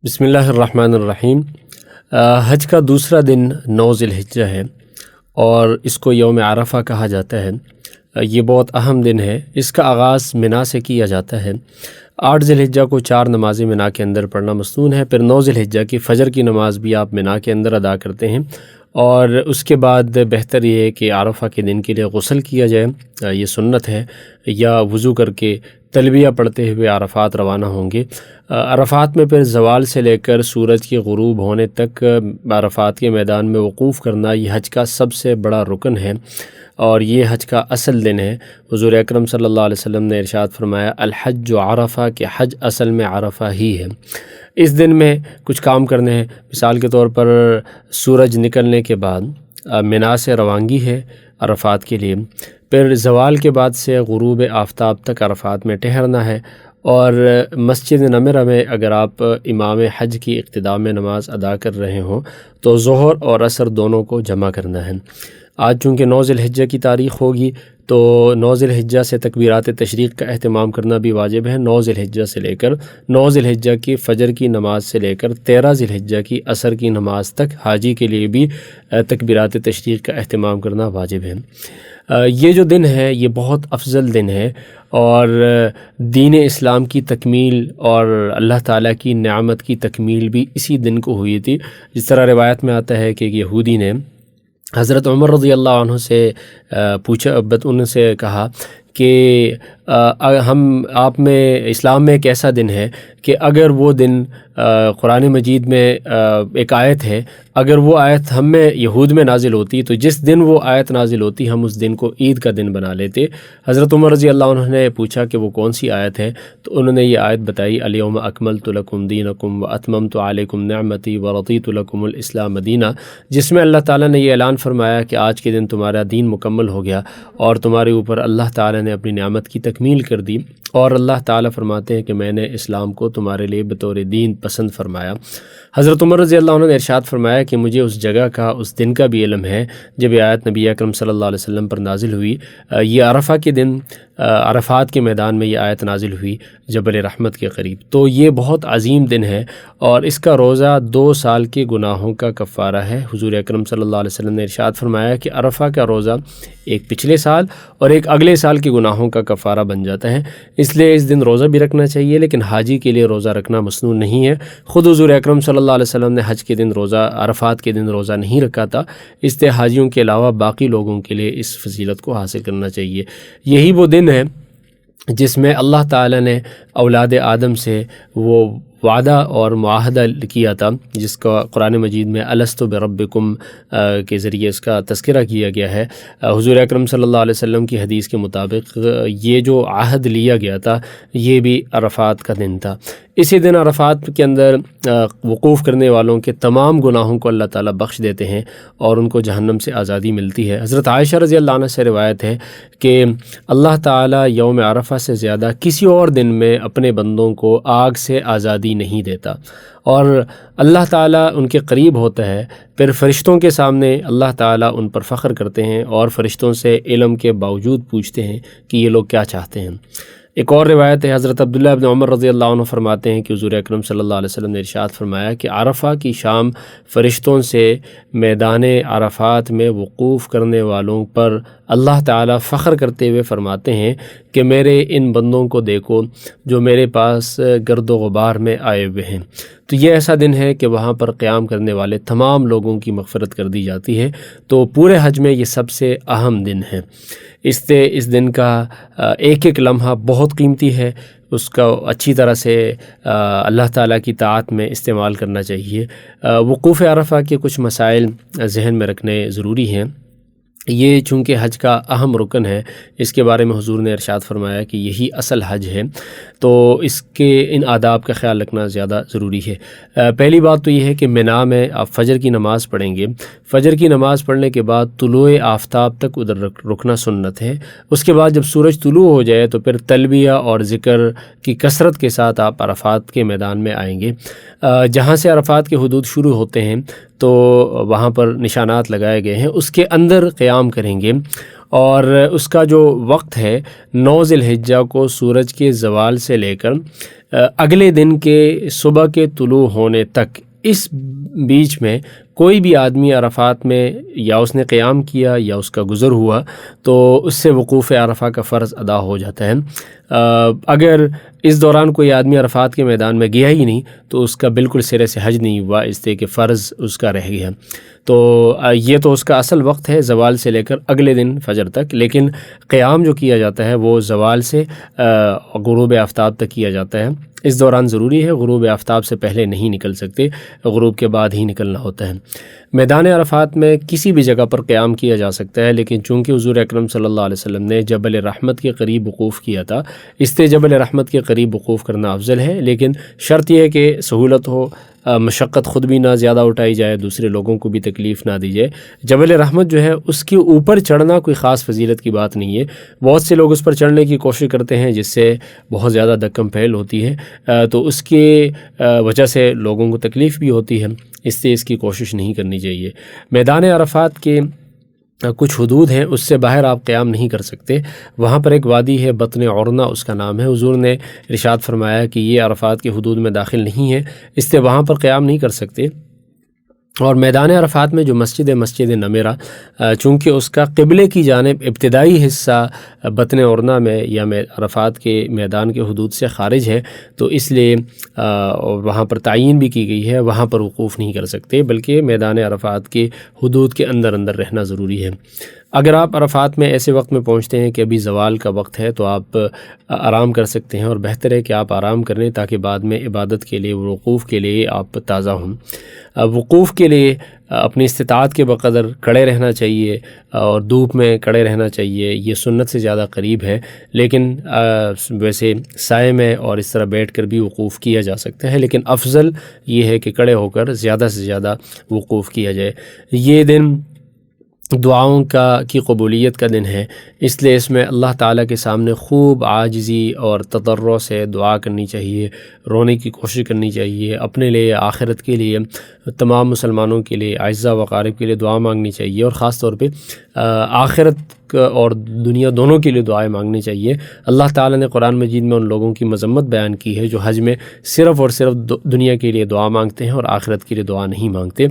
بسم اللہ الرحمن الرحیم۔ حج کا دوسرا دن 9 ذی الحجہ ہے اور اس کو یوم عرفہ کہا جاتا ہے۔ یہ بہت اہم دن ہے۔ اس کا آغاز منا سے کیا جاتا ہے۔ 8 ذی الحجہ کو 4 نمازیں منا کے اندر پڑھنا مسنون ہے، پھر 9 ذی الحجہ کی فجر کی نماز بھی آپ منا کے اندر ادا کرتے ہیں، اور اس کے بعد بہتر یہ ہے کہ عرفہ کے دن کے لیے غسل کیا جائے، یہ سنت ہے، یا وضو کر کے تلبیہ پڑھتے ہوئے عرفات روانہ ہوں گے۔ عرفات میں پھر زوال سے لے کر سورج کے غروب ہونے تک عرفات کے میدان میں وقوف کرنا یہ حج کا سب سے بڑا رکن ہے، اور یہ حج کا اصل دن ہے۔ حضور اکرم صلی اللہ علیہ وسلم نے ارشاد فرمایا، الحج عرفہ، کہ حج اصل میں عرفہ ہی ہے۔ اس دن میں کچھ کام کرنے ہیں، مثال کے طور پر سورج نکلنے کے بعد منا سے روانگی ہے عرفات کے لیے، پھر زوال کے بعد سے غروب آفتاب تک عرفات میں ٹہرنا ہے، اور مسجد نمرہ میں اگر آپ امام حج کی اقتداء میں نماز ادا کر رہے ہوں تو ظہر اور عصر دونوں کو جمع کرنا ہے۔ آج چونکہ 9 ذی الحجہ کی تاریخ ہوگی تو 9 ذی الحجہ سے تکبیرات تشریق کا اہتمام کرنا بھی واجب ہے۔ 9 ذی الحجہ سے لے کر 9 ذی الحجہ کی فجر کی نماز سے لے کر 13 ذی الحجہ کی عصر کی نماز تک حاجی کے لیے بھی تکبیرات تشریق کا اہتمام کرنا واجب ہے۔ یہ جو دن ہے یہ بہت افضل دن ہے، اور دین اسلام کی تکمیل اور اللہ تعالیٰ کی نعمت کی تکمیل بھی اسی دن کو ہوئی تھی۔ جس طرح روایت میں آتا ہے کہ ایک یہودی نے حضرت عمر رضی اللہ عنہ سے پوچھا، ان سے کہا کہ آپ میں اسلام میں ایک ایسا دن ہے کہ اگر وہ دن قرآن مجید میں ایک آیت ہے، اگر وہ آیت ہم میں یہود میں نازل ہوتی تو جس دن وہ آیت نازل ہوتی ہم اس دن کو عید کا دن بنا لیتے۔ حضرت عمر رضی اللہ عنہ نے پوچھا کہ وہ کون سی آیت ہے، تو انہوں نے یہ آیت بتائی، الیوم اکملت لکم دینکم واتممت علیکم نعمتی ورضیت لکم الاسلام دینہ، جس میں اللہ تعالیٰ نے یہ اعلان فرمایا کہ آج کے دن تمہارا دین مکمل ہو گیا اور تمہارے اوپر اللہ تعالیٰ نے اپنی نعمت کی تکمیل کر دی، اور اللہ تعالیٰ فرماتے ہیں کہ میں نے اسلام کو تمہارے لیے بطور دین پسند فرمایا۔ حضرت عمر رضی اللہ عنہ نے ارشاد فرمایا کہ مجھے اس جگہ کا، اس دن کا بھی علم ہے جب یہ آیت نبی اکرم صلی اللہ علیہ وسلم پر نازل ہوئی۔ یہ عرفہ کے دن عرفات کے میدان میں یہ آیت نازل ہوئی جبل رحمت کے قریب۔ تو یہ بہت عظیم دن ہے، اور اس کا روزہ 2 سال کے گناہوں کا کفارہ ہے۔ حضور اکرم صلی اللہ علیہ وسلم نے ارشاد فرمایا کہ عرفہ کا روزہ ایک پچھلے سال اور ایک اگلے سال کے گناہوں کا کفارہ بن جاتا ہے، اس لیے اس دن روزہ بھی رکھنا چاہیے، لیکن حاجی کے لیے روزہ رکھنا مسنون نہیں ہے۔ خود حضور اکرم صلی اللہ علیہ وسلم نے حج کے دن روزہ، عرفات کے دن روزہ نہیں رکھا تھا، اس لیے حاجیوں کے علاوہ باقی لوگوں کے لیے اس فضیلت کو حاصل کرنا چاہیے۔ یہی وہ دن ہے جس میں اللہ تعالیٰ نے اولاد آدم سے وہ وعدہ اور معاہدہ کیا تھا، جس کا قرآن مجید میں الست بربکم کے ذریعے اس کا تذکرہ کیا گیا ہے۔ حضور اکرم صلی اللہ علیہ وسلم کی حدیث کے مطابق یہ جو عہد لیا گیا تھا یہ بھی عرفات کا دن تھا۔ اسی دن عرفات کے اندر وقوف کرنے والوں کے تمام گناہوں کو اللہ تعالیٰ بخش دیتے ہیں اور ان کو جہنم سے آزادی ملتی ہے۔ حضرت عائشہ رضی اللہ عنہ سے روایت ہے کہ اللہ تعالیٰ یوم عرفہ سے زیادہ کسی اور دن میں اپنے بندوں کو آگ سے آزادی نہیں دیتا، اور اللہ تعالیٰ ان کے قریب ہوتا ہے۔ پھر فرشتوں کے سامنے اللہ تعالیٰ ان پر فخر کرتے ہیں اور فرشتوں سے علم کے باوجود پوچھتے ہیں کہ یہ لوگ کیا چاہتے ہیں۔ ایک اور روایت ہے، حضرت عبداللہ بن عمر رضی اللہ عنہ فرماتے ہیں کہ حضور اکرم صلی اللہ علیہ وسلم نے ارشاد فرمایا کہ عرفہ کی شام فرشتوں سے میدان عرفات میں وقوف کرنے والوں پر اللہ تعالیٰ فخر کرتے ہوئے فرماتے ہیں کہ میرے ان بندوں کو دیکھو جو میرے پاس گرد و غبار میں آئے ہوئے ہیں۔ تو یہ ایسا دن ہے کہ وہاں پر قیام کرنے والے تمام لوگوں کی مغفرت کر دی جاتی ہے۔ تو پورے حج میں یہ سب سے اہم دن ہے۔ اس دن کا ایک ایک لمحہ بہت قیمتی ہے، اس کا اچھی طرح سے اللہ تعالیٰ کی طاعت میں استعمال کرنا چاہیے۔ وقوف عرفہ کے کچھ مسائل ذہن میں رکھنے ضروری ہیں۔ یہ چونکہ حج کا اہم رکن ہے، اس کے بارے میں حضور نے ارشاد فرمایا کہ یہی اصل حج ہے، تو اس کے ان آداب کا خیال رکھنا زیادہ ضروری ہے۔ پہلی بات تو یہ ہے کہ منا میں آپ فجر کی نماز پڑھیں گے۔ فجر کی نماز پڑھنے کے بعد طلوع آفتاب تک ادھر رکنا سنت ہے۔ اس کے بعد جب سورج طلوع ہو جائے تو پھر تلبیہ اور ذکر کی کثرت کے ساتھ آپ عرفات کے میدان میں آئیں گے۔ جہاں سے عرفات کے حدود شروع ہوتے ہیں تو وہاں پر نشانات لگائے گئے ہیں، اس کے اندر قیام کریں گے، اور اس کا جو وقت ہے 9 ذی الحجہ کو سورج کے زوال سے لے کر اگلے دن کے صبح کے طلوع ہونے تک، اس بیچ میں کوئی بھی آدمی عرفات میں یا اس نے قیام کیا یا اس کا گزر ہوا تو اس سے وقوف عرفہ کا فرض ادا ہو جاتا ہے۔ اگر اس دوران کوئی آدمی عرفات کے میدان میں گیا ہی نہیں تو اس کا بالکل سرے سے حج نہیں ہوا، اس لیے کہ فرض اس کا رہ گیا۔ تو یہ تو اس کا اصل وقت ہے زوال سے لے کر اگلے دن فجر تک، لیکن قیام جو کیا جاتا ہے وہ زوال سے غروب آفتاب تک کیا جاتا ہے۔ اس دوران ضروری ہے، غروب آفتاب سے پہلے نہیں نکل سکتے، غروب کے بعد ہی نکلنا ہوتا ہے۔ میدان عرفات میں کسی بھی جگہ پر قیام کیا جا سکتا ہے، لیکن چونکہ حضور اکرم صلی اللہ علیہ وسلم نے جبل رحمت کے قریب وقوف کیا تھا، اس لیے جبل رحمت کے قریب وقوف کرنا افضل ہے، لیکن شرط یہ ہے کہ سہولت ہو، مشقت خود بھی نہ زیادہ اٹھائی جائے، دوسرے لوگوں کو بھی تکلیف نہ دی جائے۔ جبل رحمت جو ہے اس کے اوپر چڑھنا کوئی خاص فضیلت کی بات نہیں ہے، بہت سے لوگ اس پر چڑھنے کی کوشش کرتے ہیں جس سے بہت زیادہ دکم پھیل ہوتی ہے، تو اس کی وجہ سے لوگوں کو تکلیف بھی ہوتی ہے، اس لیے اس کی کوشش نہیں کرنی چاہیے۔ میدان عرفات کے کچھ حدود ہیں، اس سے باہر آپ قیام نہیں کر سکتے۔ وہاں پر ایک وادی ہے بطن عرنا اس کا نام ہے، حضور نے ارشاد فرمایا کہ یہ عرفات کے حدود میں داخل نہیں ہے، اس لیے وہاں پر قیام نہیں کر سکتے۔ اور میدان عرفات میں جو مسجد نمیرہ، چونکہ اس کا قبلے کی جانب ابتدائی حصہ بطن عرنا میں یا عرفات کے میدان کے حدود سے خارج ہے، تو اس لیے وہاں پر تعین بھی کی گئی ہے، وہاں پر وقوف نہیں کر سکتے، بلکہ میدان عرفات کے حدود کے اندر رہنا ضروری ہے۔ اگر آپ عرفات میں ایسے وقت میں پہنچتے ہیں کہ ابھی زوال کا وقت ہے تو آپ آرام کر سکتے ہیں، اور بہتر ہے کہ آپ آرام کریں تاکہ بعد میں عبادت کے لیے، وقوف کے لیے آپ تازہ ہوں۔ وقوف کے لیے اپنی استطاعت کے بقدر کھڑے رہنا چاہیے اور دھوپ میں کھڑے رہنا چاہیے، یہ سنت سے زیادہ قریب ہے، لیکن ویسے سائے میں اور اس طرح بیٹھ کر بھی وقوف کیا جا سکتا ہے، لیکن افضل یہ ہے کہ کھڑے ہو کر زیادہ سے زیادہ وقوف کیا جائے۔ یہ دن دعاؤں کی قبولیت کا دن ہے، اس لیے اس میں اللہ تعالیٰ کے سامنے خوب عاجزی اور تضرع سے دعا کرنی چاہیے، رونے کی کوشش کرنی چاہیے، اپنے لیے، آخرت کے لیے، تمام مسلمانوں کے لیے، اعزاء و اقارب کے لیے دعا مانگنی چاہیے، اور خاص طور پہ آخرت اور دنیا دونوں کے لیے دعائیں مانگنی چاہیے۔ اللہ تعالیٰ نے قرآن مجید میں ان لوگوں کی مذمت بیان کی ہے جو حج میں صرف اور صرف دنیا کے لیے دعا مانگتے ہیں اور آخرت کے لیے دعا نہیں مانگتے،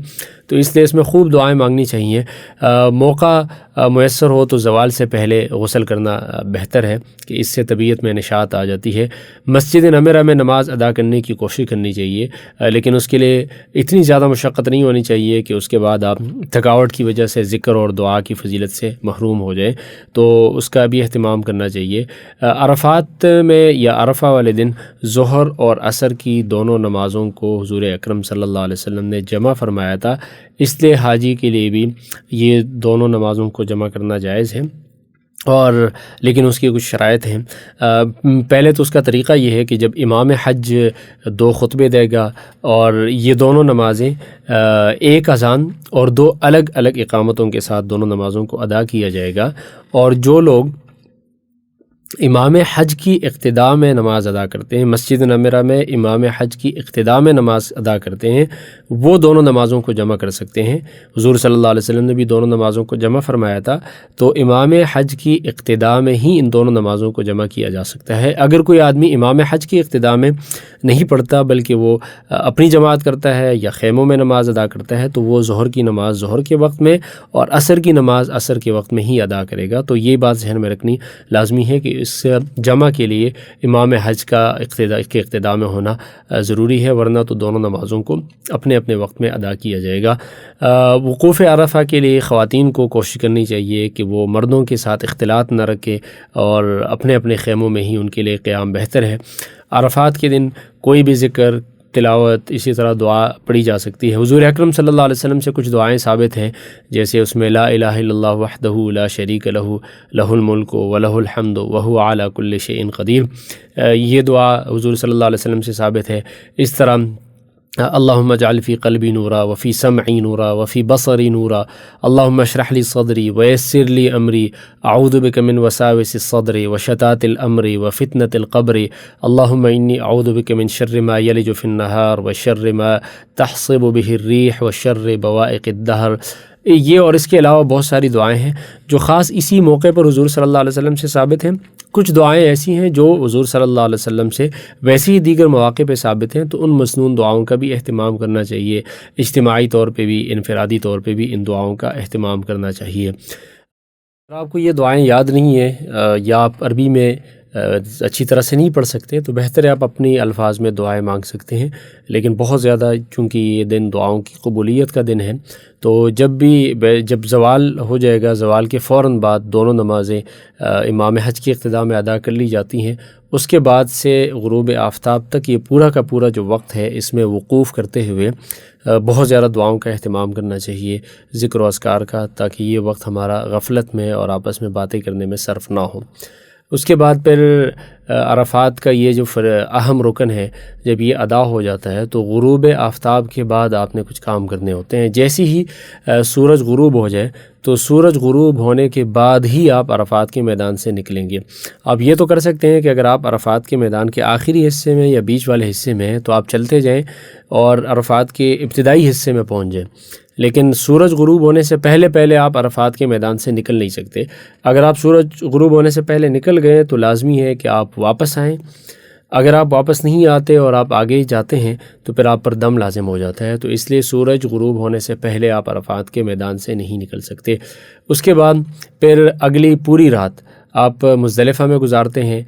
تو اس لیے اس میں خوب دعائیں مانگنی چاہیے۔ موقع میسر ہو تو زوال سے پہلے غسل کرنا بہتر ہے کہ اس سے طبیعت میں نشاط آ جاتی ہے۔ مسجد نمیرہ میں نماز ادا کرنے کی کوشش کرنی چاہیے، لیکن اس کے لیے اتنی زیادہ مشقت نہیں ہونی چاہیے کہ اس کے بعد آپ تھکاوٹ کی وجہ سے ذکر اور دعا کی فضیلت سے محروم ہو جائیں، تو اس کا بھی اہتمام کرنا چاہیے۔ عرفات میں یا عرفہ والے دن ظہر اور عصر کی دونوں نمازوں کو حضور اکرم صلی اللہ علیہ وسلم نے جمع فرمایا تھا، اس لیے حاجی کے لیے بھی یہ دونوں نمازوں کو جمع کرنا جائز ہے، اور لیکن اس کی کچھ شرائط ہیں۔ پہلے تو اس کا طریقہ یہ ہے کہ جب امام حج 2 خطبے دے گا اور یہ دونوں نمازیں ایک اذان اور 2 الگ الگ اقامتوں کے ساتھ دونوں نمازوں کو ادا کیا جائے گا، اور جو لوگ امام حج کی اقتداء میں نماز ادا کرتے ہیں، مسجد نمیرہ میں امام حج کی اقتداء میں نماز ادا کرتے ہیں، وہ دونوں نمازوں کو جمع کر سکتے ہیں۔ حضور صلی اللہ علیہ وسلم نے بھی دونوں نمازوں کو جمع فرمایا تھا، تو امام حج کی اقتداء میں ہی ان دونوں نمازوں کو جمع کیا جا سکتا ہے۔ اگر کوئی آدمی امام حج کی اقتداء میں نہیں پڑھتا بلکہ وہ اپنی جماعت کرتا ہے یا خیموں میں نماز ادا کرتا ہے، تو وہ ظہر کی نماز ظہر کے وقت میں اور عصر کی نماز عصر کے وقت میں ہی ادا کرے گا۔ تو یہ بات ذہن میں رکھنی لازمی ہے کہ اس جمع کے لیے امام حج کا اقتداء میں ہونا ضروری ہے، ورنہ تو دونوں نمازوں کو اپنے اپنے وقت میں ادا کیا جائے گا۔ وقوف عرفہ کے لیے خواتین کو کوشش کرنی چاہیے کہ وہ مردوں کے ساتھ اختلاط نہ رکھے اور اپنے اپنے خیموں میں ہی ان کے لیے قیام بہتر ہے۔ عرفات کے دن کوئی بھی ذکر، تلاوت، اسی طرح دعا پڑھی جا سکتی ہے۔ حضور اکرم صلی اللہ علیہ وسلم سے کچھ دعائیں ثابت ہیں، جیسے اس میں لا الہ الا اللہ وحدہ لا شریک لہ لہ الملک ولہ الحمد وہو علی کل شیء قدیر، یہ دعا حضور صلی اللہ علیہ وسلم سے ثابت ہے۔ اس طرح اللہم اجعل فی قلبی نورا وفی سمعی نورا وفی بصری نورا اللہم اشرح لی صدری ویسر لی امری اعوذ بک من وساوس الصدر وشتات الامر وفتنة القبر اللہم انی اعوذ بک من شر ما یلج فی النہار وشر ما تحصب به الریح وشر بوائق الدہر۔ یہ اور اس کے علاوہ بہت ساری دعائیں ہیں جو خاص اسی موقع پر حضور صلی اللہ علیہ وسلم سے ثابت ہیں. کچھ دعائیں ایسی ہیں جو حضور صلی اللہ علیہ وسلم سے ویسے ہی دیگر مواقع پہ ثابت ہیں، تو ان مسنون دعاؤں کا بھی اہتمام کرنا چاہیے. اجتماعی طور پہ بھی، انفرادی طور پہ بھی ان دعاؤں کا اہتمام کرنا چاہیے. اگر آپ کو یہ دعائیں یاد نہیں ہیں یا آپ عربی میں اچھی طرح سے نہیں پڑھ سکتے، تو بہتر ہے آپ اپنی الفاظ میں دعائیں مانگ سکتے ہیں. لیکن بہت زیادہ چونکہ یہ دن دعاؤں کی قبولیت کا دن ہے، تو جب زوال ہو جائے گا، زوال کے فوراً بعد دونوں نمازیں امام حج کی اقتداء میں ادا کر لی جاتی ہیں. اس کے بعد سے غروب آفتاب تک یہ پورا کا پورا جو وقت ہے، اس میں وقوف کرتے ہوئے بہت زیادہ دعاؤں کا اہتمام کرنا چاہیے، ذکر و اذکار کا، تاکہ یہ وقت ہمارا غفلت میں اور آپس میں باتیں کرنے میں صرف نہ ہو. اس کے بعد پھر عرفات کا یہ جو اہم رکن ہے، جب یہ ادا ہو جاتا ہے تو غروب آفتاب کے بعد آپ نے کچھ کام کرنے ہوتے ہیں. جیسے ہی سورج غروب ہو جائے تو سورج غروب ہونے کے بعد ہی آپ عرفات کے میدان سے نکلیں گے. آپ یہ تو کر سکتے ہیں کہ اگر آپ عرفات کے میدان کے آخری حصے میں یا بیچ والے حصے میں ہیں تو آپ چلتے جائیں اور عرفات کے ابتدائی حصے میں پہنچ جائیں، لیکن سورج غروب ہونے سے پہلے آپ عرفات کے میدان سے نکل نہیں سکتے. اگر آپ سورج غروب ہونے سے پہلے نکل گئے تو لازمی ہے کہ آپ واپس آئیں. اگر آپ واپس نہیں آتے اور آپ آگے ہی جاتے ہیں تو پھر آپ پر دم لازم ہو جاتا ہے. تو اس لیے سورج غروب ہونے سے پہلے آپ عرفات کے میدان سے نہیں نکل سکتے. اس کے بعد پھر اگلی پوری رات آپ مزدلفہ میں گزارتے ہیں.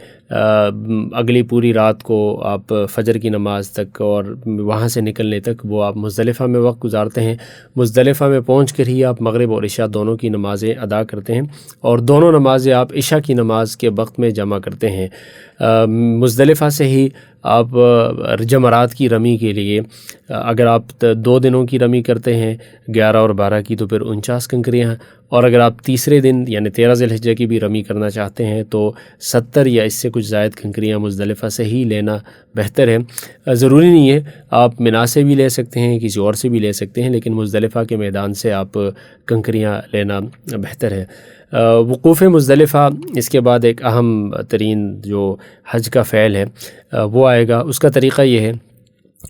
اگلی پوری رات کو آپ فجر کی نماز تک اور وہاں سے نکلنے تک وہ آپ مزدلفہ میں وقت گزارتے ہیں. مزدلفہ میں پہنچ کر ہی آپ مغرب اور عشاء دونوں کی نمازیں ادا کرتے ہیں، اور دونوں نمازیں آپ عشاء کی نماز کے وقت میں جمع کرتے ہیں. مزدلفہ سے ہی آپ جمرات کی رمی کے لیے، اگر آپ 2 دنوں کی رمی کرتے ہیں 11 اور 12 کی، تو پھر 49 کنکریاں، اور اگر آپ تیسرے دن یعنی 13 ذی الحجہ کی بھی رمی کرنا چاہتے ہیں تو 70 یا اس سے کچھ زائد کنکریاں مزدلفہ سے ہی لینا بہتر ہے. ضروری نہیں ہے، آپ منا سے بھی لے سکتے ہیں، کسی اور سے بھی لے سکتے ہیں، لیکن مزدلفہ کے میدان سے آپ کنکریاں لینا بہتر ہے. وقوف مزدلفہ، اس کے بعد ایک اہم ترین جو حج کا فعل ہے وہ آئے گا. اس کا طریقہ یہ ہے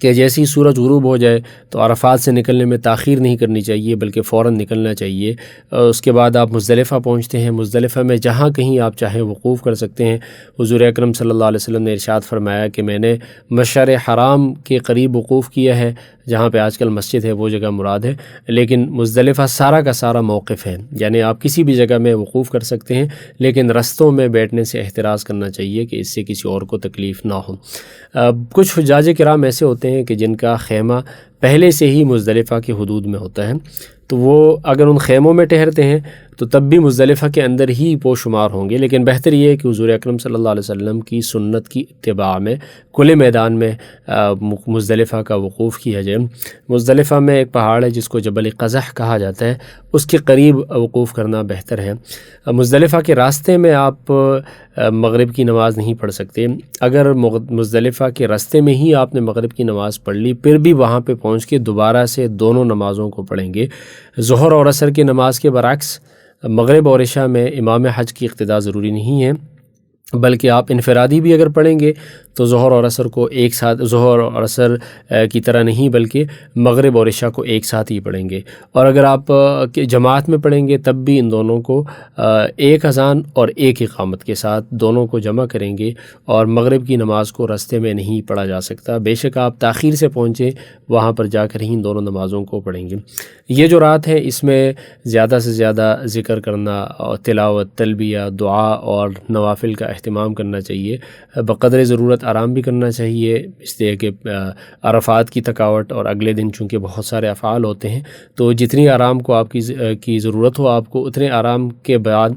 کہ جیسے ہی سورج غروب ہو جائے تو عرفات سے نکلنے میں تاخیر نہیں کرنی چاہیے، بلکہ فوراً نکلنا چاہیے. اس کے بعد آپ مزدلفہ پہنچتے ہیں. مزدلفہ میں جہاں کہیں آپ چاہیں وقوف کر سکتے ہیں. حضور اکرم صلی اللہ علیہ وسلم نے ارشاد فرمایا کہ میں نے مشعر حرام کے قریب وقوف کیا ہے، جہاں پہ آج کل مسجد ہے وہ جگہ مراد ہے، لیکن مزدلفہ سارا کا سارا موقف ہے، یعنی آپ کسی بھی جگہ میں وقوف کر سکتے ہیں، لیکن رستوں میں بیٹھنے سے احتراز کرنا چاہیے کہ اس سے کسی اور کو تکلیف نہ ہو. کچھ حجاج کرام ایسے ہوتے ہیں کہ جن کا خیمہ پہلے سے ہی مزدلفہ کے حدود میں ہوتا ہے، تو وہ اگر ان خیموں میں ٹھہرتے ہیں تو تب بھی مزدلفہ کے اندر ہی پوشمار ہوں گے. لیکن بہتر یہ ہے کہ حضور اکرم صلی اللہ علیہ وسلم کی سنت کی اتباع میں کھلے میدان میں مزدلفہ کا وقوف کیا جائے. مزدلفہ میں ایک پہاڑ ہے جس کو جبل قزح کہا جاتا ہے، اس کے قریب وقوف کرنا بہتر ہے. مزدلفہ کے راستے میں آپ مغرب کی نماز نہیں پڑھ سکتے. اگر مزدلفہ کے راستے میں ہی آپ نے مغرب کی نماز پڑھ لی، پھر بھی وہاں پہ پہنچ کے دوبارہ سے دونوں نمازوں کو پڑھیں گے. ظہر اور عصر کی نماز کے برعکس مغرب اور عشاء میں امام حج کی اقتداء ضروری نہیں ہے، بلکہ آپ انفرادی بھی اگر پڑھیں گے تو ظہر اور عصر کو ایک ساتھ، ظہر اور عصر کی طرح نہیں بلکہ مغرب اور عشاء کو ایک ساتھ ہی پڑھیں گے. اور اگر آپ جماعت میں پڑھیں گے تب بھی ان دونوں کو ایک اذان اور ایک اقامت کے ساتھ دونوں کو جمع کریں گے، اور مغرب کی نماز کو راستے میں نہیں پڑھا جا سکتا. بے شک آپ تاخیر سے پہنچے، وہاں پر جا کر ہی ان دونوں نمازوں کو پڑھیں گے. یہ جو رات ہے اس میں زیادہ سے زیادہ ذکر کرنا اور تلاوت، تلبیہ، دعا اور نوافل کا اہتمام کرنا چاہیے. بقدر ضرورت آرام بھی کرنا چاہیے، اس لیے کہ عرفات کی تھکاوٹ اور اگلے دن چونکہ بہت سارے افعال ہوتے ہیں، تو جتنی آرام کو آپ کی ضرورت ہو آپ کو، اتنے آرام کے بعد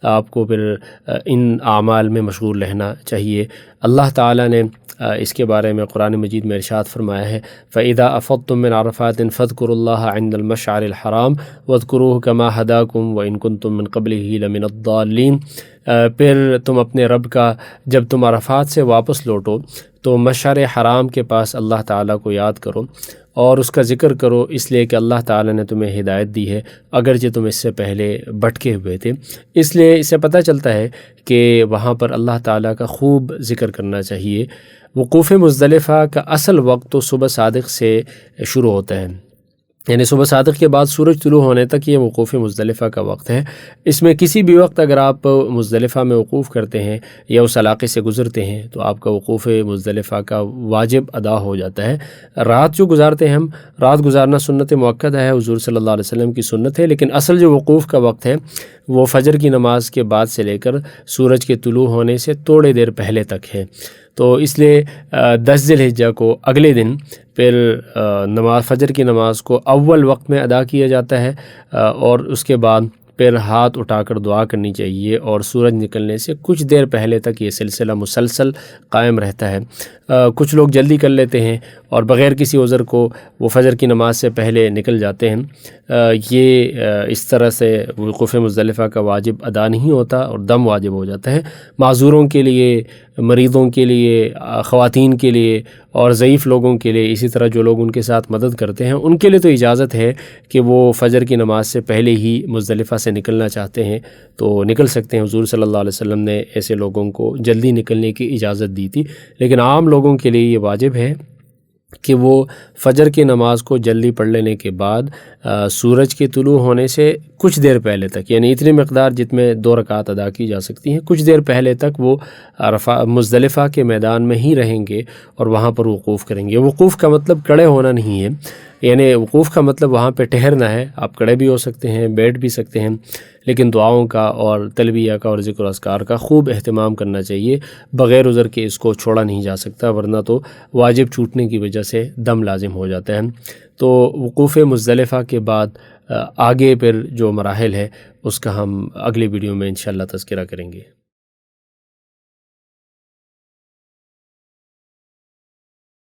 آپ کو پھر ان اعمال میں مشغول رہنا چاہیے. اللہ تعالیٰ نے اس کے بارے میں قرآن مجید میں ارشاد فرمایا ہے، فَإِذَا أَفَضْتُم مِّنْ عَرَفَاتٍ فاذكروا اللَّهَ عِندَ الْمَشْعَرِ الْحَرَامِ واذكروه كما هداكم وإن كنتم من قبله لمن الضالين. پھر تم اپنے رب کا جب تم عرفات سے واپس لوٹو تو مشعر حرام کے پاس اللہ تعالیٰ کو یاد کرو اور اس کا ذکر کرو، اس لیے کہ اللہ تعالیٰ نے تمہیں ہدایت دی ہے اگرچہ تم اس سے پہلے بھٹکے ہوئے تھے. اس لیے اس سے پتہ چلتا ہے کہ وہاں پر اللہ تعالیٰ کا خوب ذکر کرنا چاہیے. وقوف مزدلفہ کا اصل وقت تو صبح صادق سے شروع ہوتا ہے. یعنی صبح صادق کے بعد سورج طلوع ہونے تک یہ وقوف مزدلفہ کا وقت ہے۔ اس میں کسی بھی وقت اگر آپ مزدلفہ میں وقوف کرتے ہیں یا اس علاقے سے گزرتے ہیں تو آپ کا وقوف مزدلفہ کا واجب ادا ہو جاتا ہے۔ رات جو گزارتے ہیں ہم، رات گزارنا سنت مؤکدہ ہے، حضور صلی اللہ علیہ وسلم کی سنت ہے، لیکن اصل جو وقوف کا وقت ہے وہ فجر کی نماز کے بعد سے لے کر سورج کے طلوع ہونے سے تھوڑی دیر پہلے تک ہے۔ تو اس لیے 10 ذی الحجہ کو اگلے دن پھر فجر کی نماز کو اول وقت میں ادا کیا جاتا ہے، اور اس کے بعد پھر ہاتھ اٹھا کر دعا کرنی چاہیے، اور سورج نکلنے سے کچھ دیر پہلے تک یہ سلسلہ مسلسل قائم رہتا ہے۔ کچھ لوگ جلدی کر لیتے ہیں اور بغیر کسی عذر کو وہ فجر کی نماز سے پہلے نکل جاتے ہیں۔ یہ اس طرح سے وقوف مزدلفہ کا واجب ادا نہیں ہوتا اور دم واجب ہو جاتا ہے۔ معذوروں کے لیے، مریضوں کے لیے، خواتین کے لیے اور ضعیف لوگوں کے لیے، اسی طرح جو لوگ ان کے ساتھ مدد کرتے ہیں ان کے لیے تو اجازت ہے کہ وہ فجر کی نماز سے پہلے ہی مزدلفہ سے نکلنا چاہتے ہیں تو نکل سکتے ہیں۔ حضور صلی اللہ علیہ وسلم نے ایسے لوگوں کو جلدی نکلنے کی اجازت دی تھی، لیکن عام لوگوں کے لیے یہ واجب ہے کہ وہ فجر کی نماز کو جلدی پڑھ لینے کے بعد سورج کے طلوع ہونے سے کچھ دیر پہلے تک، یعنی اتنی مقدار جت میں 2 رکعت ادا کی جا سکتی ہیں، کچھ دیر پہلے تک وہ مزدلفہ کے میدان میں ہی رہیں گے اور وہاں پر وقوف کریں گے۔ وقوف کا مطلب کھڑے ہونا نہیں ہے، یعنی وقوف کا مطلب وہاں پہ ٹھہرنا ہے۔ آپ کھڑے بھی ہو سکتے ہیں، بیٹھ بھی سکتے ہیں، لیکن دعاؤں کا اور تلبیہ کا اور ذکر و اذکار کا خوب اہتمام کرنا چاہیے۔ بغیر عذر کے اس کو چھوڑا نہیں جا سکتا، ورنہ تو واجب چھوٹنے کی وجہ سے دم لازم ہو جاتا ہے۔ تو وقوف مزدلفہ کے بعد آگے پھر جو مراحل ہے اس کا ہم اگلی ویڈیو میں انشاءاللہ تذکرہ کریں گے۔